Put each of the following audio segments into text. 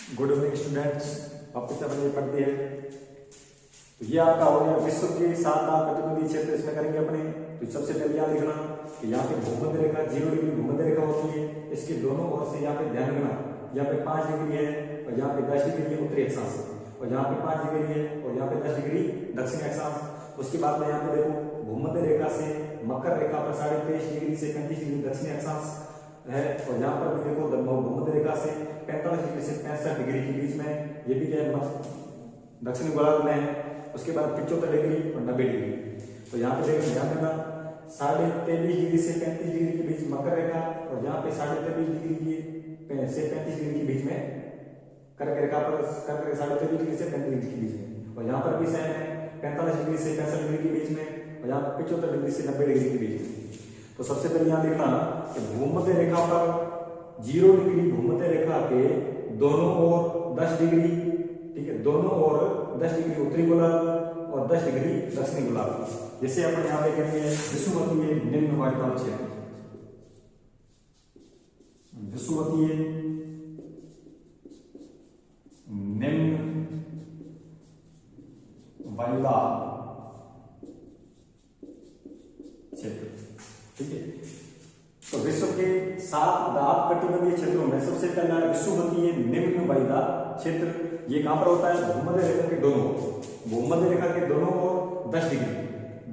Good evening students, वापस अपन ये पढ़ते हैं। तो ये आपका हो गया विश्व के 7 कटिबंधीय क्षेत्र। इसमें करेंगे अपने। तो सबसे पहले यहाँ लिखना कि यहाँ पे भूमध्य रेखा 0 डिग्री भूमध्य रेखा होती है। इसके दोनों ओर से यहाँ पे ध्यान रखना, यहाँ पे 5 डिग्री है और यहाँ पे 10 डिग्री है उत्तरी अक्षांश, और यहाँ पे 5 डिग्री है और यहाँ पे 10 डिग्री दक्षिणी अक्षांश। उसके बाद में यहाँ पे देखो भूमध्य रेखा से मकर रेखा पर 23.5 डिग्री से 35 डिग्री दक्षिणी अक्षांश है, और यहाँ पर भी देखो भूमध्य रेखा से 45 डिग्री से 65 डिग्री के बीच में, ये भी क्या है दक्षिणी गोलार्ध में है। उसके बाद 75 डिग्री और 90 डिग्री। तो यहाँ पे देखो ध्यान देना 23.5 डिग्री से 35 डिग्री के बीच मकर रेखा, और यहाँ पे 23.5 डिग्री से 35 डिग्री के बीच में कर्क रेखा पर 23.5 डिग्री से 35 डिग्री के बीच में, और यहाँ पर भी सेम है 45 डिग्री से 65 डिग्री के बीच में, और यहाँ पर 75 डिग्री से 90 डिग्री के बीच में। तो सबसे पहले यहाँ लिखना कि भूमध्य रेखा पर 0 डिग्री भूमध्य रेखा के दोनों ओर 10 डिग्री, ठीक है, दोनों ओर 10 डिग्री उत्तरी गोलार्ध और 10 डिग्री दक्षिणी गोलार्ध। जैसे अपन यहाँ पे कहते हैं विषुवतीय निम्न वायुमंडल क्षेत्र, विषुवतीय निम्न वायुमंडल क्षेत्र, ठीक है। तो विश्व के 7 कटिबंधीय क्षेत्रों में सबसे पहला विषुवतीय निम्न वायुमंडल क्षेत्र। ये कहां पर होता है? भूमध्य रेखा के दोनों ओर, भूमध्य रेखा के दोनों ओर 10 डिग्री,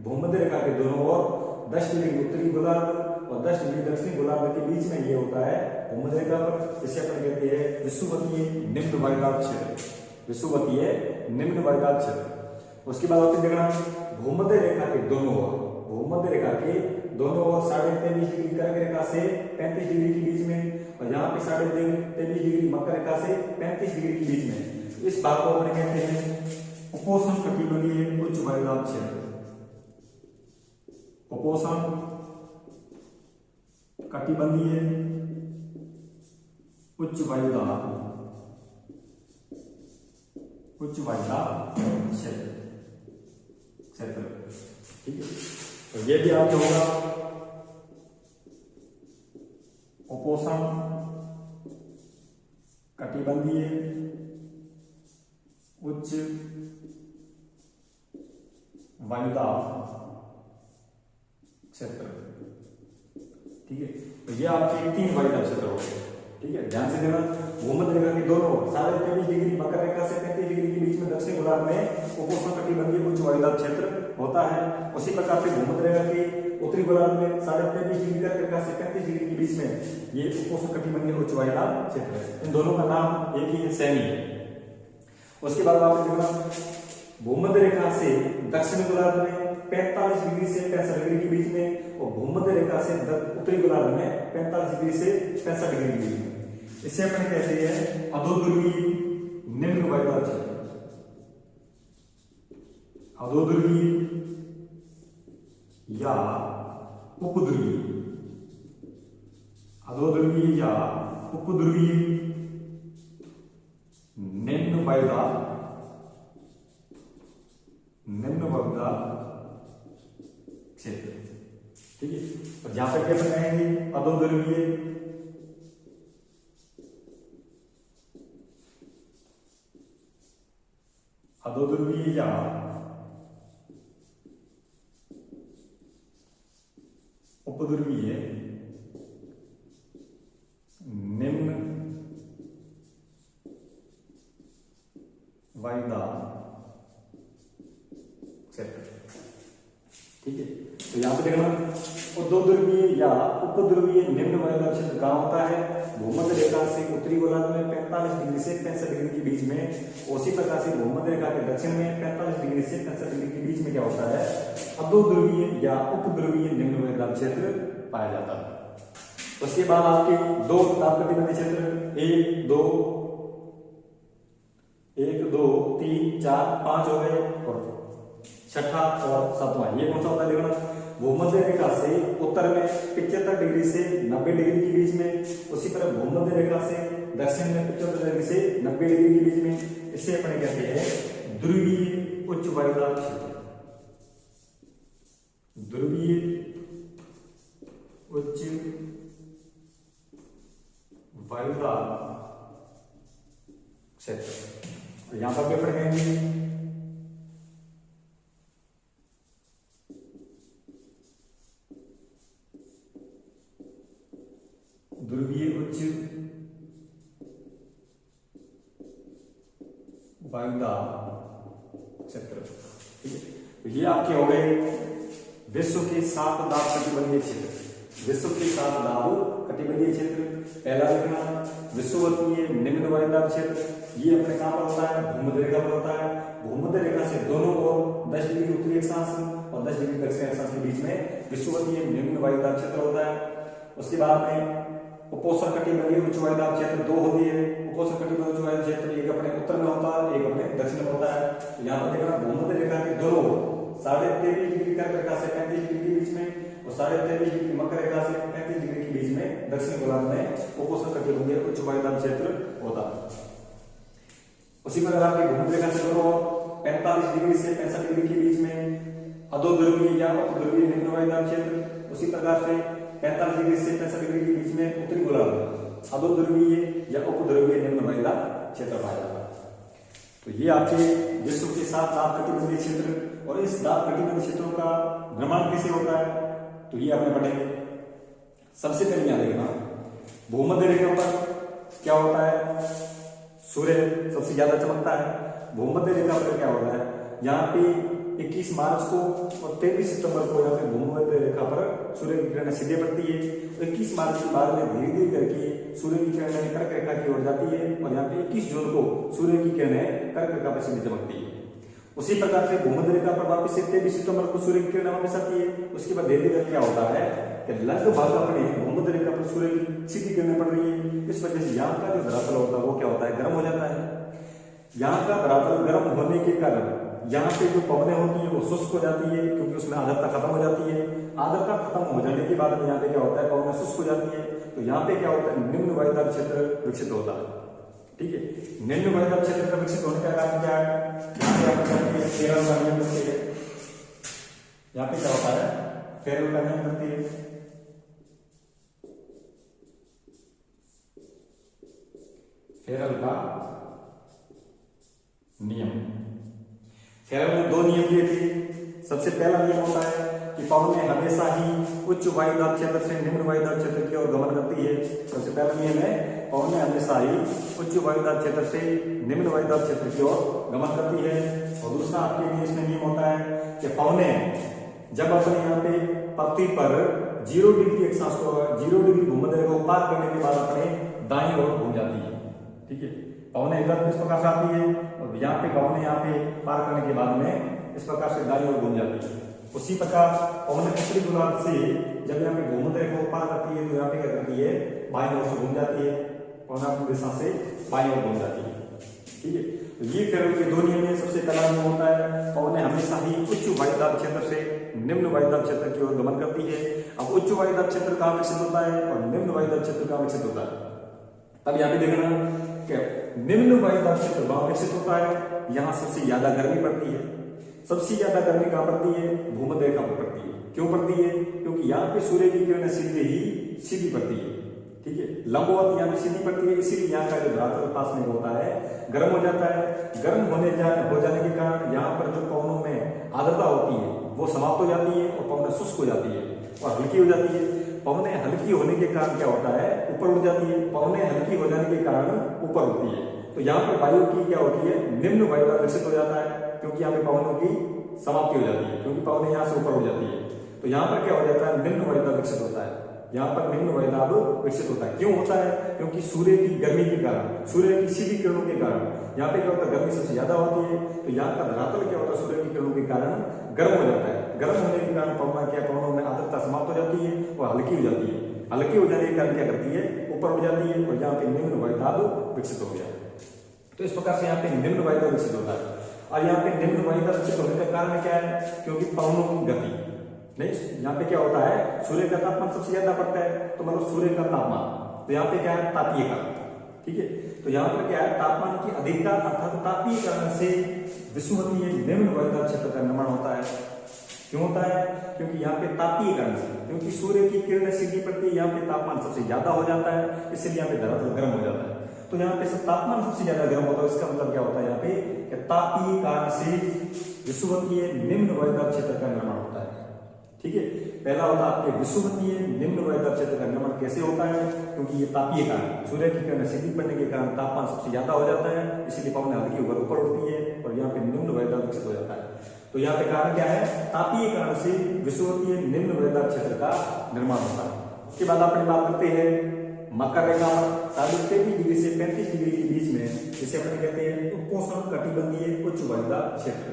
भूमध्य रेखा के दोनों ओर 10 डिग्री उत्तरी गोलार्ध और 10 डिग्री दक्षिणी गोलार्ध के बीच में ये होता है भूमध्य रेखा पर। इसे अपन कहते हैं विषुवतीय निम्न वायुमंडल क्षेत्र, विषुवतीय निम्न वायुमंडल क्षेत्र। उसके बाद आपने देखना भूमध्य रेखा के दोनों ओर, भूमध्य रेखा के दोनों ओर 23.5 डिग्री कर्क रेखा से 35 डिग्री के बीच में, और यहाँ पे 23.5 डिग्री मकर रेखा से 35 डिग्री के बीच में। इस भाग को अपने कहते हैं उपोष्ण कटिबंधीय उच्च वायुमंडल क्षेत्र, उपोष्ण कटिबंधीय उच्च वायुमंडल क्षेत्र, ठीक है। तो ये भी आपको होगा उपोष्ण कटिबंधीय उच्च वायुमंडल क्षेत्र, ठीक है। तो ये आपके 3 वायुमंडल क्षेत्र हो गए, ठीक है। ध्यान से देना भूमध्य रेखा के दोनों 23.5 डिग्री मकर रेखा से 35 डिग्री के बीच में दक्षिणी गोलार्ध में उपोष्ण कटिबंधीय उच्च वायुमंडल क्षेत्र होता है। उसी प्रकार से भूमध्य रेखा के उत्तरी गोलार्ध में 23.5 डिग्री कर्क रेखा से 35 डिग्री के बीच में ये उपोष्ण कटिबंधीय उच्च वायुमंडल क्षेत्र है। इन दोनों का नाम एक ही है, सेम ही है। उसके बाद आप देखना भूमध्य रेखा से दक्षिणी गोलार्ध में 45 डिग्री से 65 डिग्री के बीच में, और भूमध्य रेखा से उत्तरी गोलार्ध में 45 डिग्री से 65 डिग्री के बीच में। इसे अपन कहते हैं अधोध्रुवीय निम्न वायुमंडल क्षेत्र, अधोध्रुवीय या उपध्रुवीय, अधोध्रुवीय या उपध्रुवीय निम्न वायुमंडल क्षेत्र, ठीक है। और जहां पर क्या बनाएंगे अधोध्रुवीय, अधोध्रुवीय या उपध्रुवीय निम्न वायुमंडल क्षेत्र, ठीक है। तो यहां पे देखना अधोध्रुवीय या उपध्रुवीय निम्न वायुमंडल क्षेत्र कहां होता है? भूमध्य रेखा से उत्तरी गोलार्ध में 45 डिग्री से 65 डिग्री के बीच में। उसी प्रकार से भूमध्य रेखा के दक्षिण में 45 डिग्री से 65 डिग्री के बीच में क्या होता है? अधोध्रुवीय या उपध्रुवीय निम्न वायुमंडल क्षेत्र पाया जाता है। उसके बाद आपके 2 कटिबंधीय क्षेत्र 1 2 3 4 5 हो गए, और छठा और 7वां ये कौन सा होता है? देखना भूमध्य रेखा से उत्तर में 75 डिग्री से 90 डिग्री के बीच में, उसी तरह भूमध्य रेखा से दक्षिण में 75 डिग्री से 90 डिग्री के बीच में। इसे अपने कहते हैं ध्रुवीय उच्च वायुमंडल क्षेत्र, ध्रुवीय उच्च वायुमंडल क्षेत्र। यहां पर भी पढ़ेंगे ध्रुवीय उच्च वायुदाब क्षेत्र। ठीक है, तो ये आपके हो गए विश्व के 7 दाब कटिबंधीय क्षेत्र। विश्व के 7 दाब कटिबंधीय क्षेत्र। पहला लिखना विषुवतीय निम्न वायुदाब क्षेत्र। ये अपने कहां पर होता है? भूमध्य रेखा पर होता है। भूमध्य रेखा से दोनों ओर 10 डिग्री उत्तरी अक्षांश और 10 डिग्री दक्षिणी अक्षांश के बीच में विषुवतीय निम्न वायुदाब क्षेत्र होता है। उसके बाद में उपोष्ण कटिबंधीय उच्च वायुदाब क्षेत्र 2 होती है। उपोष्ण कटिबंधीय उच्च वायुदाब क्षेत्र एक अपने उत्तर में होता है, एक अपने दक्षिण में होता है। तो यहाँ पर देखना भूमध्य रेखा के दोनों 23.5 डिग्री कर्क रेखा से 35 डिग्री के बीच में और 23.5 डिग्री मकर रेखा से 35 डिग्री के बीच में दक्षिण गोलार्ध में उपोष्ण कटिबंधीय उच्च वायुदाब क्षेत्र होता है। उसी प्रकार आपकी भूमध्य रेखा से दोनों 45 डिग्री से 65 डिग्री के बीच में अधोध्रुवीय या उपध्रुवीय निम्न वायुदाब क्षेत्र। उसी प्रकार से 45 डिग्री से 65 डिग्री के बीच में उत्तरी गोलार्ध अधोध्रुवीय या उपध्रुवीय निम्न वायुदाब क्षेत्र पाया जाता है। तो ये आपके विश्व के 7 दाब कटिबंधीय क्षेत्र और इस दाब कटिबंधीय क्षेत्रों का भ्रमण कैसे होता है तो ये आपने पढ़ेंगे। सबसे पहले यहां देखना भूमध्य रेखा पर क्या होता है? सूर्य सबसे ज्यादा चमकता है। भूमध्य रेखा पर क्या होता है? यहाँ पे 21 मार्च को और 23 सितंबर को यहाँ पे भूमध्य रेखा पर सूर्य की किरणें सीधे पड़ती है। 21 मार्च के बाद में धीरे धीरे करके सूर्य की किरणें कर्क रेखा की ओर जाती है और यहाँ पे 21 जून को सूर्य की किरणें कर्क रेखा पर सीधे चमकती है। उसी प्रकार से भूमध्य रेखा पर वापिस 23 सितंबर को सूर्य की किरणें वापस आती है। उसके बाद धीरे धीरे क्या होता है कि लगभग अपने भूमध्य रेखा पर सूर्य की सीधी किरणें पड़ रही है। इस वजह से यहाँ का जो धरातल होता है वो क्या होता है? गर्म हो जाता है। यहाँ का धरातल गर्म होने के कारण यहाँ पे जो पवनें होती है वो शुष्क हो जाती है क्योंकि उसमें आर्द्रता खत्म हो जाती है। आर्द्रता खत्म हो जाने के बाद में यहाँ पे क्या होता है? पवनें शुष्क हो जाती है। तो यहाँ पे क्या होता है? निम्न वायुदाब क्षेत्र विकसित होता है। ठीक है, निम्न वायुदाब क्षेत्र का विकसित होने का कारण क्या है? फेरल का नियम करती है। यहाँ पे क्या होता है? फेरल का नियम करती है। फेरल का नियम। फेरल ने 2 नियम दिए थे। सबसे पहला नियम होता है कि पवनें हमेशा ही उच्च वायुदाब क्षेत्र से निम्न वायुदाब क्षेत्र की ओर गमन करती है। सबसे पहला नियम है पवनें हमेशा ही उच्च वायुदाब क्षेत्र से निम्न वायुदाब क्षेत्र की ओर गमन करती है। और दूसरा आपके लिए इसमें नियम होता है कि पवनें जब अपने यहाँ पे पृथ्वी पर 0 डिग्री अक्षांश को 0 डिग्री भूमध्य रेखा को पार करने के बाद अपने दाईं ओर घूम जाती है। ठीक है, पवनें इधर इस प्रकार से आती है और यहाँ पे पवनें यहाँ पे पार करने के बाद में इस प्रकार से दाईं ओर घूम जाती है। उसी प्रकार पवनें उत्तरी गोलार्ध से जब यहाँ पे भूमध्य रेखा को पार करती है तो यहाँ पे क्या करती है? बाईं ओर से घूम जाती है। पवनात्मक दिशा से बाईं ओर घूम जाती है। ठीक है, तो ये फेरल के 2 नियम है। सबसे पहला नियम होता है पवनें हमेशा ही उच्च वायुदाब क्षेत्र से निम्न वायुदाब क्षेत्र की ओर गमन करती है। अब उच्च वायुदाब क्षेत्र कहाँ विकसित होता है और निम्न वायुदाब क्षेत्र कहाँ विकसित होता है? तब यहाँ पे देखना कि निम्न वायुदाब क्षेत्र वहां विकसित होता है। यहाँ सबसे ज्यादा गर्मी पड़ती है। सबसे ज्यादा गर्मी कहाँ पड़ती है? भूमध्य रेखा पर पड़ती है। क्यों पड़ती है? क्योंकि यहाँ पे सूर्य की किरणें सीधी पड़ती है। ठीक है, लंबवत यहाँ पे सीधी पड़ती है, इसीलिए यहाँ का जो धरातल पास में होता है गर्म हो जाता है। गर्म हो जाने के कारण यहाँ पर जो पवनों में आर्द्रता होती है वो समाप्त हो जाती है और पवनें शुष्क हो जाती है और हल्की हो जाती है। पवनें हल्की होने के कारण क्या होता है? ऊपर उड़ जाती है। पवनें हल्की हो जाने के कारण ऊपर उड़ती है। तो यहाँ पे वायु की क्या होती है? निम्न वायुदाब विकसित हो जाता है क्योंकि यहाँ पे पवनों की समाप्ति हो जाती है, क्योंकि पवनें यहाँ से ऊपर उड़ जाती है। तो यहाँ पर क्या हो जाता है? निम्न वायुदाब विकसित होता है। यहाँ पर निम्न वायुदाब विकसित होता है। क्यों होता है? क्योंकि सूर्य की गर्मी के कारण, सूर्य की सीधी किरणों के कारण यहाँ पे क्या होता है? गर्मी सबसे ज्यादा होती है। तो यहाँ का धरातल क्या होता है? सूर्य की किरणों के कारण गर्म हो जाता है। गर्म होने के कारण पवनों में आर्द्रता समाप्त हो जाती है और हल्की हो जाती है। हल्की हो जाने के कारण क्या करती है? ऊपर उड़ जाती है और यहाँ पे निम्न वायुदाब विकसित हो गया। तो इस प्रकार से यहाँ पे निम्न वायुदाब विकसित होता है। और यहाँ पे निम्न वायुदाब विकसित होने का कारण क्या है? क्योंकि पवनों की गति नहीं, यहाँ पे क्या होता है? सूर्य का तापमान सबसे ज्यादा पड़ता है, तो मतलब सूर्य का तापमान, तो यहाँ पे क्या है? तापीय कारण। ठीक है, तो यहाँ पर क्या है? तापमान की अधिकता अर्थात तापीय कारण से विषुवतीय निम्न वायुदाब क्षेत्र का निर्माण होता है। क्यों होता है? क्योंकि यहाँ पे तापीय कारण से, क्योंकि सूर्य की किरणें सीधी पड़ती है, यहाँ पे तापमान सबसे ज्यादा हो जाता है, इसलिए यहाँ पे धरातल गर्म हो जाता है। तो यहाँ पे सब तापमान सबसे ज्यादा गर्म होता है, इसका मतलब क्या होता है यहाँ पे कि तापीय कारण से विषुवतीय निम्न वायुदाब क्षेत्र का निर्माण होता है। ठीक है, पहला होता है आपके विषुवतीय निम्न वायुदाब क्षेत्र का निर्माण कैसे होता है, क्योंकि ये तापीय कारण सूर्य की किरण सीधी पड़ने के कारण तापमान सबसे ज्यादा हो जाता है, इसलिए पवन हल्की होकर ऊपर उठती है और यहाँ पे निम्न वायुदाब विकसित हो जाता है। तो यहाँ पे कारण क्या है, तापीय कारण से विषुवतीय निम्न वायुदाब क्षेत्र का निर्माण होता है। उसके बाद अपनी बात करते हैं मकर रेखा पर 23.5 डिग्री से 35 डिग्री के बीच में, जिसे अपन कहते हैं उपोष्ण कटिबंधीय उच्च वायुदाब क्षेत्र।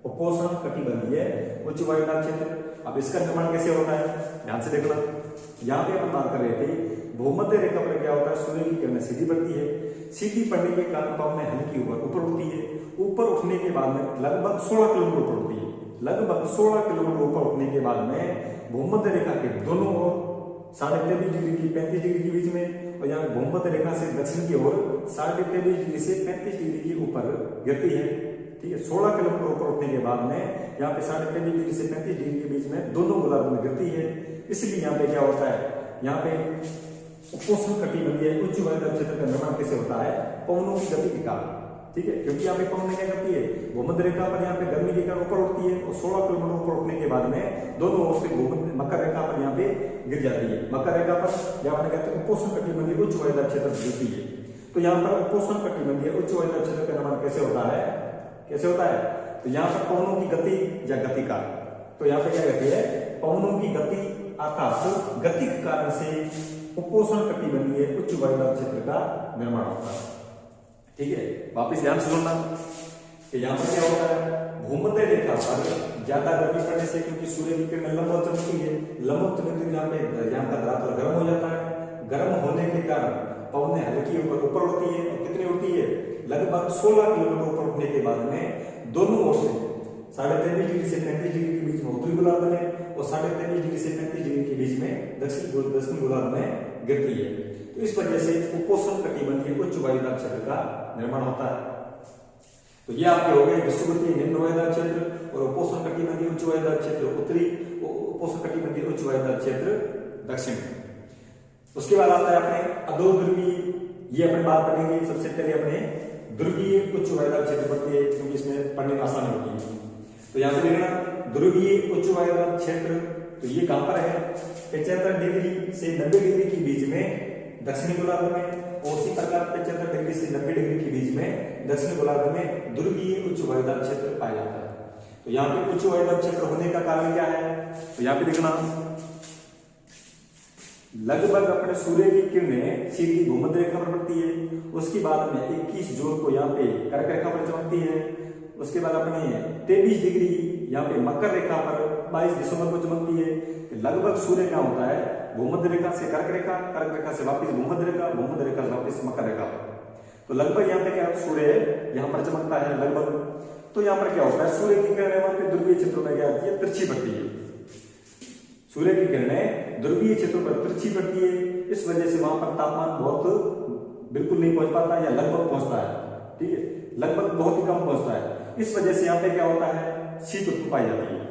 उपोष्ण कटिबंधीय उच्च वायुदाब क्षेत्र। अब इसका निर्माण कैसे होता है, ध्यान से देखना। यहाँ पे अपन बात कर रहे थे भूमध्य रेखा पर क्या होता है, सूर्य की किरणें सीधी पड़ती है, सीधी पड़ने के कारण पवनें हल्की ऊपर उठती है, ऊपर उठने के बाद में लगभग 16 किलोमीटर ऊपर उठती है, लगभग 16 किलोमीटर ऊपर उठने के बाद में भूमध्य रेखा के दोनों ओर 23.5 डिग्री की 35 डिग्री के बीच में, और यहाँ भूमध्य रेखा से दक्षिण की ओर 23.5 डिग्री से 35 डिग्री के ऊपर गिरती है। ठीक है, 16 किलोमीटर ऊपर उठने के बाद में यहाँ पे 23.5 डिग्री से 35 डिग्री के बीच में दोनों गोलार्ध में गिरती है। इसलिए यहाँ पे क्या होता है, यहाँ पे उपोष्ण कटिबंधीय उच्च वायुदाब क्षेत्र का निर्माण कैसे होता है, पवनों की गति के कारण। ठीक है, क्योंकि यहाँ पे पवन क्या करती है, भूमध्य रेखा पर यहाँ पे गर्मी के कारण ऊपर उठती है और 16 किलोमीटर ऊपर उठने के बाद में दोनों ओर से मकर रेखा पर यहाँ पे गिर जाती है। मकर रेखा पर यहाँ पर कहते हैं उपोष्ण कटिबंधीय उच्च वायुदाब क्षेत्र गिरती है। तो यहाँ पर उपोष्ण कटिबंधीय उच्च वायुदाब क्षेत्र का निर्माण कैसे होता है, कैसे होता है, तो यहाँ पर पवनों की गति या गति का, तो यहाँ पे क्या कहते हैं, पवनों की गति अर्थात गति के कारण से उपोष्ण कटिबंधीय उच्च वायुदाब क्षेत्र का निर्माण होता है। ठीक है, वापिस ध्यान से सुनना कि यहाँ पर क्या होता है, भूमध्य रेखा पर ज्यादा गर्मी पड़ने से, क्योंकि सूर्य की किरणें लंबवत चमकती है, लंबवत चमकती यहाँ पे यहाँ का धरातल गर्म हो जाता है, गर्म होने के कारण पवनें हल्की ऊपर उड़ती है, और कितनी उड़ती है, लगभग 16 किलोमीटर ऊपर उठने के बाद में दोनों ओर से 23.5 डिग्री से 35 डिग्री के बीच में उत्तरी गोलार्ध में और 23.5 डिग्री से 35 डिग्री के बीच में दक्षिण गोलार्ध में गिरती है। तो इस वजह से उपोष्ण कटिबंधीय उच्च वायुदाब क्षेत्र का निर्माण होता है। तो ये आपके हो गए विषुवतीय निम्न वायुदाब क्षेत्र और उपोष्ण कटिबंधीय उच्च वायुदाब क्षेत्र उत्तरी, उपोष्ण कटिबंधीय उच्च वायुदाब क्षेत्र दक्षिण। उसके बाद आता है अपने अधो ध्रुवीय, ये अपने बात करेंगे। सबसे पहले अपने ध्रुवीय उच्च वायुदाब क्षेत्र पढ़ते हैं, क्योंकि इसमें पढ़ने में आसानी होती है। तो यहाँ पे देखना ध्रुवीय उच्च वायुदाब क्षेत्र, तो ये कहां पर है, 75 डिग्री से 90 डिग्री के बीच में दक्षिणी गोलार्ध में, और उसी प्रकार 75 डिग्री से 90 डिग्री के बीच में दक्षिणी गोलार्ध में ध्रुवीय उच्च वायुदाब क्षेत्र पाया जाता है। तो यहाँ पे उच्च वायुदाब क्षेत्र होने का कारण क्या है, तो यहाँ पे देखना लगभग अपने सूर्य की किरणें सीधी भूमध्य रेखा पर पड़ती है, उसके बाद में 21 जून को यहाँ पे कर्क रेखा पर चमकती है, उसके बाद अपने 23 डिग्री यहाँ पे मकर रेखा पर 22 दिसंबर को चमकती है। लगभग सूर्य क्या होता है, भूमध्य रेखा से कर्क रेखा से वापस भूमध्य रेखा से वापस मकर रेखा पर। तो लगभग यहाँ पे क्या सूर्य यहाँ पर चमकता है लगभग। तो यहाँ पर क्या होता है, सूर्य की किरणें वहां पे ध्रुवीय क्षेत्रों में क्या होती है, तिरछी पड़ती है। सूर्य की किरणें ध्रुवीय क्षेत्रों पर तिरछी पड़ती है, इस वजह से वहां पर तापमान बहुत बिल्कुल नहीं पहुंच पाता या लगभग पहुंचता है। ठीक है, लगभग बहुत ही कम पहुंचता है। इस वजह से यहाँ पे क्या होता है, शीत ऋतु पाई जाती है,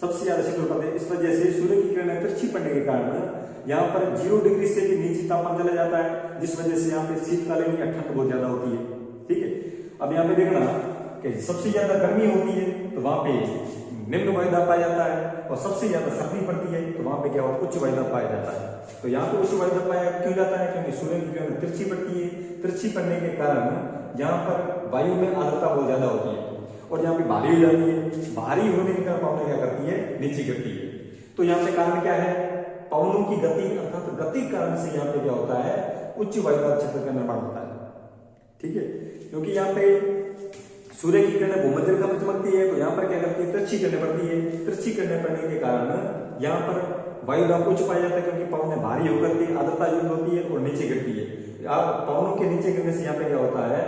सबसे ज्यादा शीत ऋतु। इस वजह से सूर्य की किरणें तिरछी पड़ने के कारण यहाँ पर 0 डिग्री से भी नीचे तापमान चला जाता है, जिस वजह से यहाँ पे शीतकालीन या ठंड बहुत ज्यादा होती है। ठीक है, अब यहाँ पे देखना कि सबसे ज्यादा गर्मी होती है तो वहां पे निम्न वायुदाब पाया जाता है, और सबसे ज्यादा सर्दी पड़ती है तो वहां पे क्या होता है, उच्च वायुदाब पाया जाता है। तो यहाँ पे उच्च वायुदाब पाया क्यों जाता है, क्योंकि सूर्य की किरणें तिरछी पड़ती है, तिरछी पड़ने के कारण यहाँ पर वायु में आर्द्रता बहुत ज्यादा होती है और यहाँ पे भारी हो जाती है। भारी होने के कारण पवनें क्या करती है, नीचे गिरती है। तो यहाँ पे कारण क्या है, पवनों की गति अर्थात गति कारण से यहाँ पे क्या होता है, उच्च वायुदाब क्षेत्र का निर्माण होता है। ठीक है, क्योंकि यहाँ पे सूर्य की किरणें भूमध्य रेखा पर चमकती है, तो यहाँ पर क्या करती है, तिरछी किरणें पड़ती है। तिरछी किरणें पड़ने के कारण यहाँ पर वायुदाब उच्च पाया जाता है, क्योंकि पवनें भारी होकर के आर्द्रता युक्त होती है और नीचे गिरती है। अब पवनों के नीचे गिरने से यहाँ पे क्या होता है,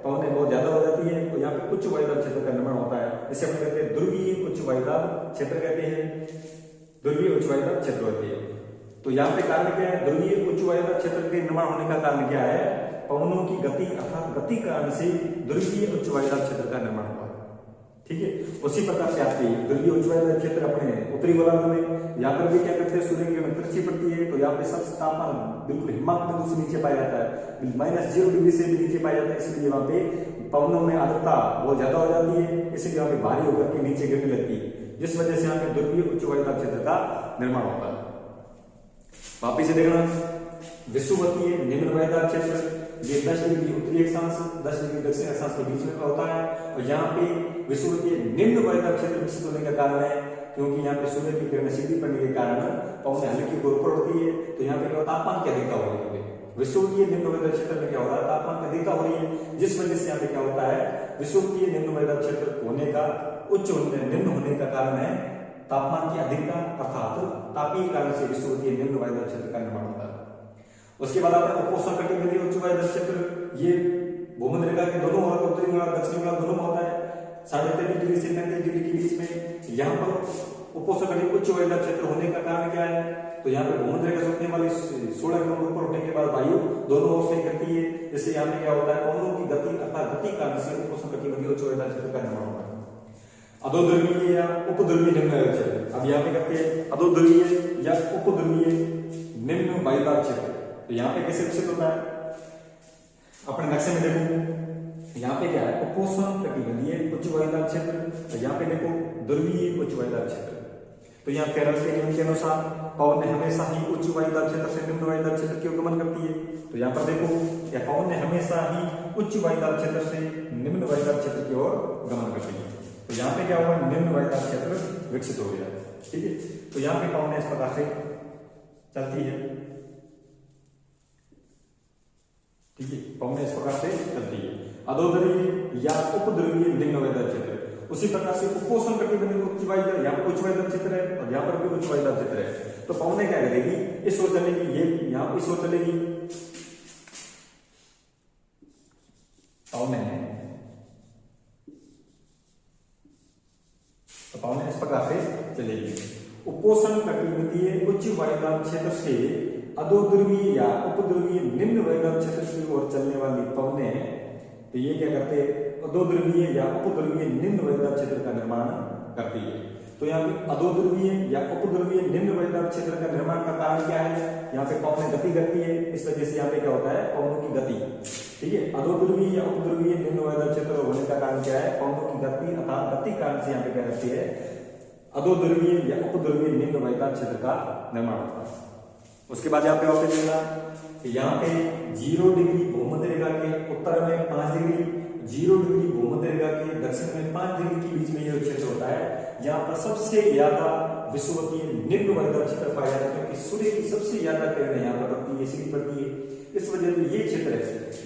पवनें बहुत ज्यादा हो जाती है और यहाँ पे उच्च वायुदाब क्षेत्र का निर्माण होता है। इसे हम कहते हैं ध्रुवीय उच्च वायुदाब क्षेत्र कहते हैं, ध्रुवीय उच्च वायुदाब क्षेत्र होती है। तो यहाँ पे कारण क्या है, ध्रुवीय उच्च वायुदाब क्षेत्र के निर्माण होने का कारण क्या है, पवनों की गति अर्थात गति कारण से ध्रुवीय उच्च वायुदाब क्षेत्र का निर्माण हुआ। ठीक है। उसी प्रकार से आपकी ध्रुवीय उच्च वायुदाब क्षेत्र अपने उत्तरी गोलार्ध में, यहाँ पर भी क्या करते हैं, सूर्य की किरण तिरछी पड़ती है, तो यहाँ पे सबसे तापमान बिल्कुल हिमांक बिंदु से नीचे पाया जाता है, -0 डिग्री से भी नीचे पाया जाता है। इसलिए वहां पे पवनों में आर्द्रता बहुत ज्यादा हो जाती है, इसलिए वहां पे भारी होकर के नीचे गिरने लगती है, जिस वजह से यहाँ पे ध्रुवीय उच्च वायुदाब क्षेत्र का निर्माण होता है। वापिस से देखना, विषुवतीय निम्न वायुदाब क्षेत्र, ये 10 डिग्री उत्तरी अक्षांश 10 डिग्री दक्षिण अक्षांश के बीच में का होता है। और यहाँ पे विषुवतीय निम्न वायुदाब क्षेत्र विकसित होने का कारण है क्योंकि यहाँ पे सूर्य की किरणें सीधी पड़ने के कारण पवनें हल्की को ऊपर उड़ती है, तो यहाँ पे तापमान की अधिकता हो रही है। विषुवतीय निम्न वायुदाब क्षेत्र में क्या हो रहा है, तापमान की अधिकता हो रही है, जिस वजह से यहाँ पे क्या होता है, विषुवतीय निम्न वायुदाब क्षेत्र होने का निम्न होने का कारण है तापमान की अधिकता, अर्थात तापीय कारण से विषुवतीय निम्न वायुदाब क्षेत्र का निर्माण होता है। उसके बाद आपने उपोष्ण कटिबंधीय उच्च वायुदाब क्षेत्र, ये भूमध्य रेखा के दोनों ओर, उत्तरी गोलार्ध दक्षिणी गोलार्ध दोनों में होता है, 23.5 डिग्री से 35 डिग्री के बीच में। यहाँ पर उपोष्ण कटिबंधीय उच्च वायुदाब क्षेत्र होने का कारण क्या है, तो यहाँ पे भूमध्य रेखा से उठने वाली 16 किलोमीटर ऊपर उठने के बाद वायु दोनों ओर से करती है, जिससे यहाँ पे क्या होता है, पवनों की गति अर्थात गति कारण से उपोष्ण कटिबंधीय उच्च वायुदाब क्षेत्र का निर्माण होता है। अधोध्रुवीय या उपध्रुवीय निम्न वायुदाब क्षेत्र, अब यहाँ पे करते हैं अधोध्रुवीय या उपध्रुवीय निम्न वायुदाब क्षेत्र, तो यहाँ पे कैसे विकसित होता है, अपने नक्शे में देखो, यहाँ पे क्या है, उपोष्ण कटिबंधीय उच्च वायुदाब क्षेत्र, और यहाँ पे देखो ध्रुवीय उच्च वायुदाब क्षेत्र। तो यहाँ फेरल के नियम के अनुसार पवनें हमेशा ही उच्च वायुदाब क्षेत्र से निम्न वायुदाब क्षेत्र की ओर गमन करती है। तो यहाँ पर देखो, क्या पवनें हमेशा ही उच्च वायुदाब क्षेत्र से निम्न वायुदाब क्षेत्र की ओर गमन करती है। तो यहाँ पे क्या हुआ, निम्न वायुदाब क्षेत्र विकसित हो गया, ठीक है। तो यहाँ पे पवनें इस प्रकार से चलती है, ठीक है, पवनें इस प्रकार से चलती है। अधोध्रुवीय या उपध्रुवीय निम्न वायुदाब क्षेत्र, उसी प्रकार से उपोष्ण कटिबंधीय उच्च वायुदाब, यहाँ पर उच्च वायुदाब क्षेत्र है और यहाँ पर भी उच्च वायुदाब क्षेत्र है। तो पवनें क्या करेगी, इस ओर चलेगी, ये यहाँ इस ओर चलेगी, पवनें इस प्रकार से चलेगी। उपोष्ण कटिबंधीय उच्च वायुदाब क्षेत्र से अधोध्रुवीय या उपध्रुवीय निम्न वायुदाब क्षेत्र की ओर चलने वाली पवनें, तो ये क्या करते हैं, अधोध्रुवीय या उपध्रुवीय निम्न वायुदाब क्षेत्र का निर्माण करती है। तो यहाँ पे अधोध्रुवीय या उपध्रुवीय निम्न वायुदाब क्षेत्र का निर्माण का कारण क्या है, यहाँ पे पवनें गति करती है, इस वजह से यहाँ पे क्या होता है, पवनों की गति, ठीक है। अधोध्रुवीय या उपध्रुवीय निम्न वायुदाब क्षेत्र होने का कारण क्या है, पवनों की गति अर्थात गति कारण से यहाँ पे क्या करती है, अधोध्रुवीय या उपध्रुवीय निम्न वायुदाब क्षेत्र का निर्माण होता है। उसके बाद यहाँ पे और देखना, यहाँ पे 0 डिग्री भूमध्य रेखा के उत्तर में 5 डिग्री, 0 डिग्री भूमध्य रेखा के दक्षिण में 5 डिग्री के बीच में यह क्षेत्र होता है। यहाँ पर सबसे ज्यादा विषुवतीय निम्न वायुदाब क्षेत्र पाया जाता है, क्योंकि सूर्य की सबसे ज्यादा किरणें यहाँ पर पड़ती है, सीधी पड़ती है, इस वजह से ये क्षेत्र है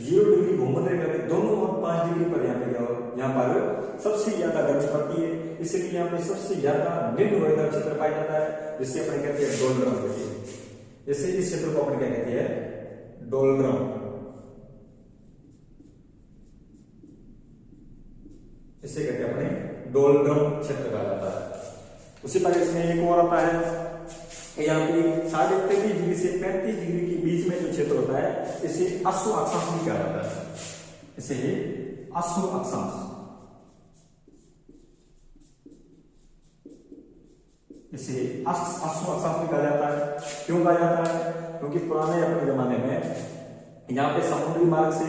0 डिग्री भूमध्य रेखा के दोनों और 5 डिग्री पर यहाँ पर सबसे ज्यादा गर्मी पड़ती है, इसलिए यहाँ पे सबसे ज्यादा निम्न वायुदाब क्षेत्र पाया जाता है, जिससे अपने कहते हैं डोलड्रम कहते हैं। जैसे इस क्षेत्र को अपन क्या कहते हैं, डोलड्रम, इसे कहते हैं अपने डोलड्रम क्षेत्र कहा जाता है। उसी पर इसमें एक और आता है, यहाँ पे 33.5 डिग्री से 35 डिग्री के बीच में जो क्षेत्र होता है, इसे अश्व अक्षांश भी कहा जाता है, इसे अश्व अक्षांश, इसे अश्व अक्षांश भी कहा जाता है। क्यों कहा जाता है, क्योंकि पुराने अपने जमाने में यहाँ पे समुद्री मार्ग से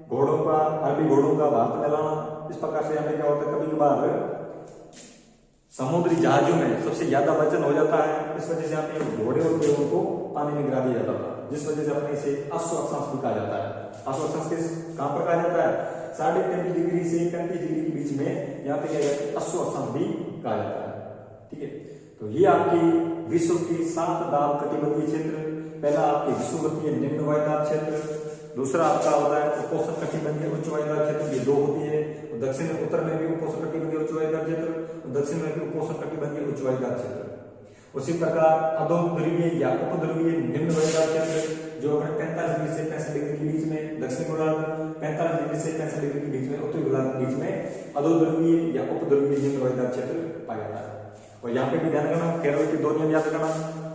घोड़ों का, अरबी घोड़ों का भारत में लाना, इस प्रकार से यहाँ पे क्या होता है, कभी कभार समुद्री जहाजों में सबसे ज्यादा वजन हो जाता है, इस वजह से यहाँ पे घोड़े और गेहूं को पानी में गिरा दिया जाता था, जिस वजह से अपने इसे अश्व अक्षांश भी कहा जाता है। अश्व अक्षांश किस कहां पर कहा जाता है, 33.5 डिग्री से 35 डिग्री के बीच में यहाँ पे क्या जाता है, अश्व अक्षांश भी कहा जाता है, ठीक है। तो ये आपकी विश्व की 7 दाब कटिबंधीय क्षेत्र, पहला आपके विषुवतीय निम्न वायुदाब क्षेत्र, दूसरा आपका होता है उपोष्ण कटिबंधीय उच्च वायुदाब क्षेत्र, ये 2 होती है, दक्षिण उत्तर में भी उपोष्ण कटिबंधीय उच्च वायुदाब क्षेत्र, दक्षिण में भी उपोष्ण कटिबंधीय उच्च वायुदाब क्षेत्र। उसी प्रकार अधोध्रुवीय या उपध्रुवीय निम्न वायुदाब क्षेत्र, जो अपने 45 डिग्री से 65 डिग्री के बीच में दक्षिण गोलार्ध, 45 डिग्री से 65 डिग्री के बीच में उत्तरी गोलार्ध के बीच में अधोध्रुवीय या उपध्रुवीय निम्न वायुदाब क्षेत्र पाया जाता है। और यहाँ पे भी ध्यान रखना, केरल के 2 नियम याद रखना,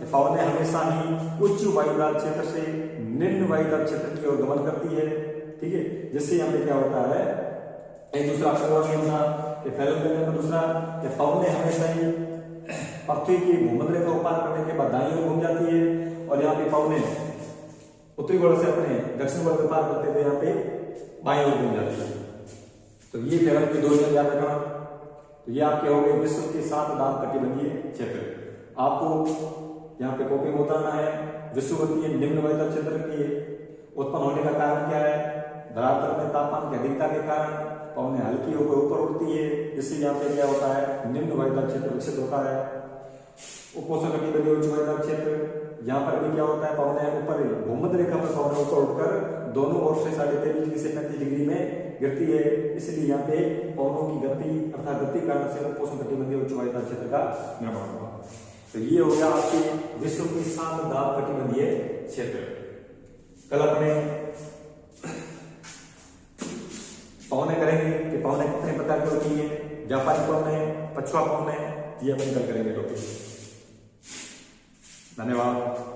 पवनें हमेशा ही उच्च वायुदाब क्षेत्र से निम्न वायुदाब क्षेत्र की ओर गमन करती है, ठीक है। जिससे यहाँ पे क्या होता है, एक दूसरा अक्षर नियम था कि फैलन का नियम दूसरा कि पवन ने हमेशा ही पृथ्वी की भूमध्य रेखा को पार करने के बाद दाईं ओर घूम जाती है, और यहाँ पे पवन उत्तरी गोल से अपने दक्षिण गोल में पार करते हुए यहाँ पे बाईं ओर घूम जाती है। तो ये फैलन के दो नियम याद रखना। तो ये आपके हो गए विश्व के 7 दाब कटिबंधीय क्षेत्र। आपको यहाँ पे कॉपी में उतारना है विश्ववतीय निम्न वैधव क्षेत्र के उत्पन्न होने का कारण क्या है। धरातल में तापमान की अधिकता के कारण पवनें हल्की होकर ऊपर उठती है, जिससे यहाँ पे क्या होता है निम्न वैधव क्षेत्र विकसित होता है। उपोष्णकटिबंधीय उच्च वैधव क्षेत्र, यहाँ पर भी क्या होता है पवनें ऊपर भूमध्य रेखा पर पवनें ऊपर उठकर दोनों ओर से 23.5 डिग्री से 35 डिग्री में गिरती है, इसलिए यहाँ पे पवनों की गति अर्थात गति कारण से उपोष्णकटिबंधीय उच्च वैधव क्षेत्र का निर्माण हुआ। तो ये हो गया आपके विश्व के 7 दाब कटिबंधीय क्षेत्र। कल अपने पवनें करेंगे कि पवनें कितने प्रकार की होती है, जापानी पवनें, पछुआ पवनें, ये अपन कल करेंगे टॉपिक। धन्यवाद।